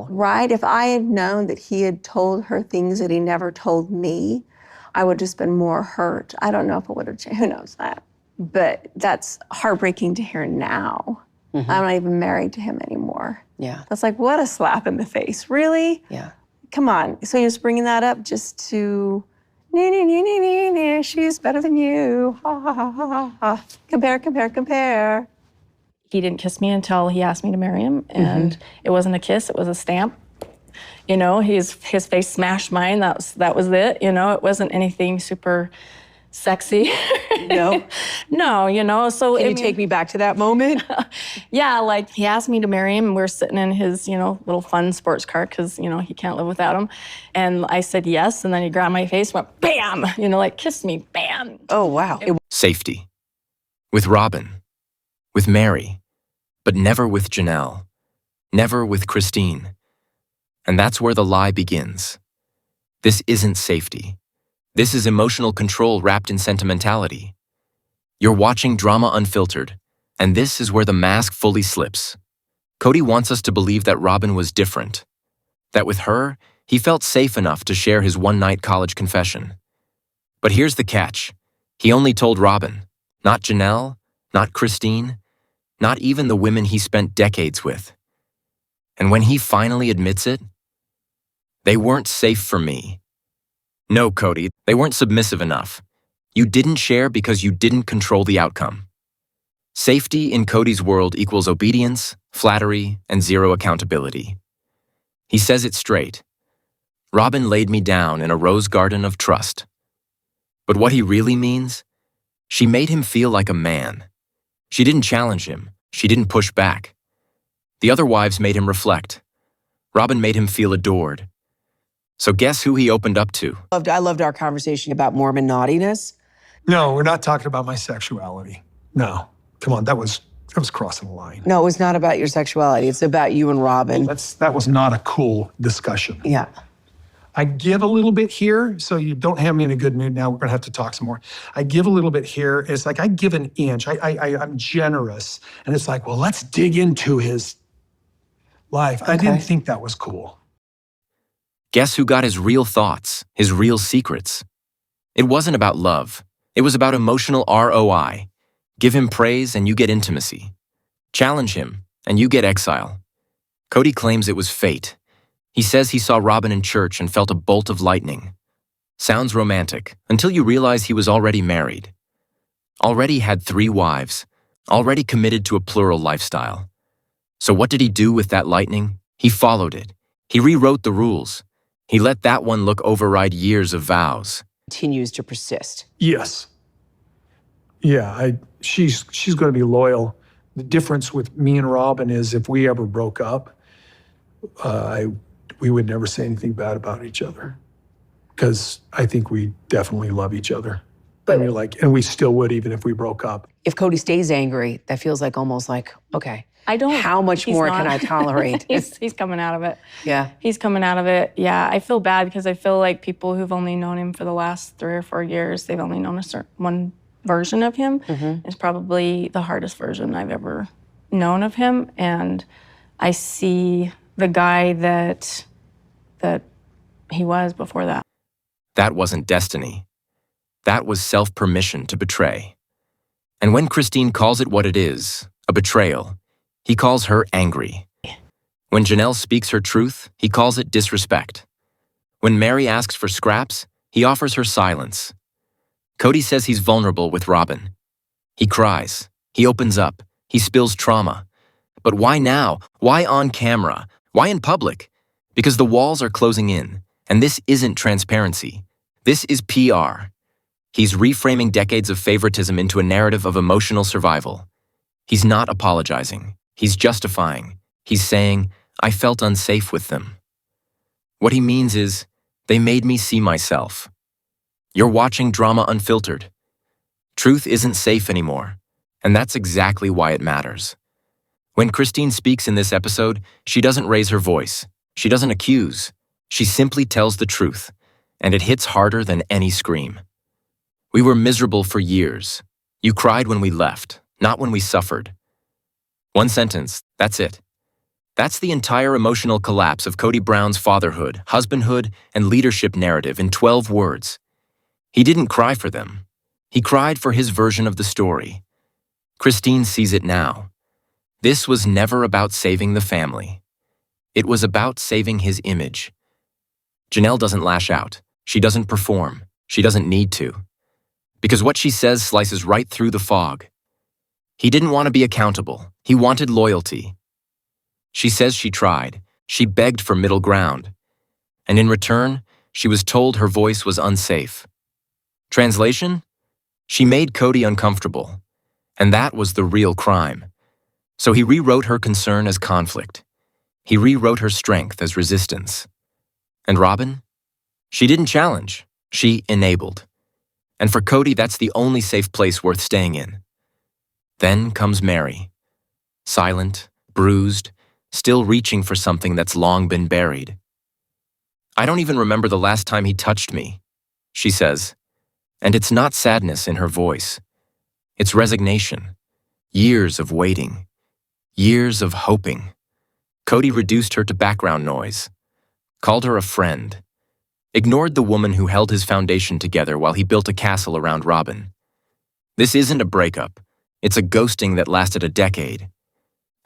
Right? If I had known that he had told her things that he never told me, I would have just been more hurt. I don't know if it would have changed. Who knows that? But that's heartbreaking to hear now. I'm not even married to him anymore. Yeah. That's like, what a slap in the face. Really? Yeah. Come on. So you're just bringing that up just to, she's better than you. Ha, ha, ha, ha, ha. Compare, compare, compare. He didn't kiss me until he asked me to marry him, and it wasn't a kiss, it was a stamp. You know, his face smashed mine, that was it, you know, it wasn't anything super sexy. No? No, you know, so... Can you take me back to that moment? Yeah, like, he asked me to marry him, and we're sitting in his, you know, little fun sports car, because, you know, he can't live without him. And I said yes, and then he grabbed my face, went bam, you know, like, kissed me, bam. Oh, wow. Safety. With Robin. With Meri. But never with Janelle. Never with Christine. And that's where the lie begins. This isn't safety. This is emotional control wrapped in sentimentality. You're watching Drama Unfiltered, and this is where the mask fully slips. Cody wants us to believe that Robin was different. That with her, he felt safe enough to share his one-night college confession. But here's the catch. He only told Robin, not Janelle, not Christine, not even the women he spent decades with. And when he finally admits it, they weren't safe for me. No, Cody, they weren't submissive enough. You didn't share because you didn't control the outcome. Safety in Cody's world equals obedience, flattery, and zero accountability. He says it straight. Robin laid me down in a rose garden of trust. But what he really means? She made him feel like a man. She didn't challenge him. She didn't push back. The other wives made him reflect. Robin made him feel adored. So guess who he opened up to? I loved our conversation about Mormon naughtiness. No, we're not talking about my sexuality. No. Come on, that was crossing the line. No, it was not about your sexuality. It's about you and Robin. That was not a cool discussion. Yeah. I give a little bit here, so you don't have me in a good mood now. We're gonna have to talk some more. I give a little bit here. It's like I give an inch. I'm generous. And it's like, well, let's dig into his life. Okay. I didn't think that was cool. Guess who got his real thoughts, his real secrets? It wasn't about love. It was about emotional ROI. Give him praise and you get intimacy. Challenge him and you get exile. Cody claims it was fate. He says he saw Robin in church and felt a bolt of lightning. Sounds romantic, until you realize he was already married. Already had 3 wives. Already committed to a plural lifestyle. So what did he do with that lightning? He followed it. He rewrote the rules. He let that one look override years of vows. Continues to persist. Yes. Yeah, she's going to be loyal. The difference with me and Robin is if we ever broke up, we would never say anything bad about each other, because I think we definitely love each other. But and we still would even if we broke up. If Cody stays angry, that feels like almost like, okay, how much more can I tolerate? He's coming out of it. Yeah. He's coming out of it. Yeah, I feel bad because I feel like people who've only known him for the last 3 or 4 years, they've only known one version of him. It's probably the hardest version I've ever known of him. And I see the guy that he was before that. That wasn't destiny. That was self-permission to betray. And when Christine calls it what it is, a betrayal, he calls her angry. When Janelle speaks her truth, he calls it disrespect. When Meri asks for scraps, he offers her silence. Cody says he's vulnerable with Robin. He cries. He opens up. He spills trauma. But why now? Why on camera? Why in public? Because the walls are closing in, and this isn't transparency. This is PR. He's reframing decades of favoritism into a narrative of emotional survival. He's not apologizing. He's justifying. He's saying, I felt unsafe with them. What he means is, they made me see myself. You're watching Drama Unfiltered. Truth isn't safe anymore, and that's exactly why it matters. When Christine speaks in this episode, she doesn't raise her voice. She doesn't accuse. She simply tells the truth, and it hits harder than any scream. We were miserable for years. You cried when we left, not when we suffered. One sentence, that's it. That's the entire emotional collapse of Cody Brown's fatherhood, husbandhood, and leadership narrative in 12 words. He didn't cry for them. He cried for his version of the story. Christine sees it now. This was never about saving the family. It was about saving his image. Janelle doesn't lash out. She doesn't perform. She doesn't need to. Because what she says slices right through the fog. He didn't want to be accountable. He wanted loyalty. She says she tried. She begged for middle ground. And in return, she was told her voice was unsafe. Translation? She made Cody uncomfortable. And that was the real crime. So he rewrote her concern as conflict. He rewrote her strength as resistance. And Robin? She didn't challenge. She enabled. And for Cody, that's the only safe place worth staying in. Then comes Meri. Silent, bruised, still reaching for something that's long been buried. I don't even remember the last time he touched me, she says. And it's not sadness in her voice. It's resignation. Years of waiting. Years of hoping. Cody reduced her to background noise. Called her a friend. Ignored the woman who held his foundation together while he built a castle around Robin. This isn't a breakup. It's a ghosting that lasted a decade.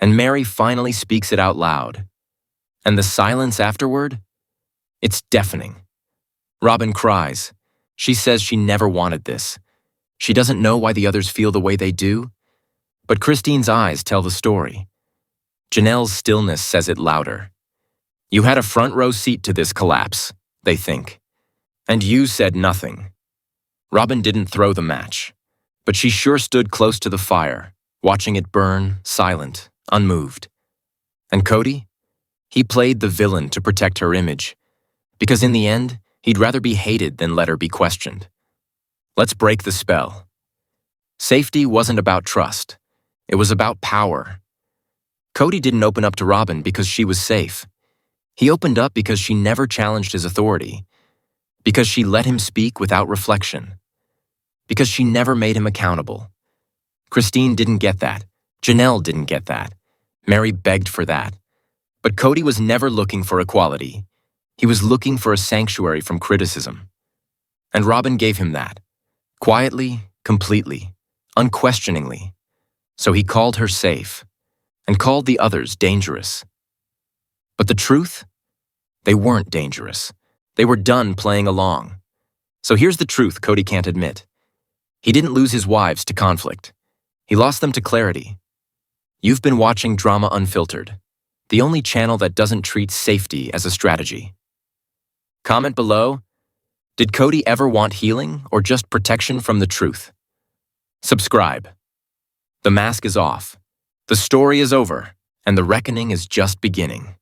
And Meri finally speaks it out loud. And the silence afterward? It's deafening. Robin cries. She says she never wanted this. She doesn't know why the others feel the way they do. But Christine's eyes tell the story. Janelle's stillness says it louder. You had a front row seat to this collapse, they think. And you said nothing. Robin didn't throw the match, but she sure stood close to the fire, watching it burn, silent, unmoved. And Cody? He played the villain to protect her image, because in the end, he'd rather be hated than let her be questioned. Let's break the spell. Safety wasn't about trust. It was about power. Cody didn't open up to Robin because she was safe. He opened up because she never challenged his authority, because she let him speak without reflection, because she never made him accountable. Christine didn't get that. Janelle didn't get that. Meri begged for that. But Cody was never looking for equality. He was looking for a sanctuary from criticism. And Robin gave him that. Quietly, completely, unquestioningly. So he called her safe, and called the others dangerous. But the truth? They weren't dangerous. They were done playing along. So here's the truth Cody can't admit. He didn't lose his wives to conflict. He lost them to clarity. You've been watching Drama Unfiltered, the only channel that doesn't treat safety as a strategy. Comment below, did Cody ever want healing or just protection from the truth? Subscribe. The mask is off. The story is over, and the reckoning is just beginning.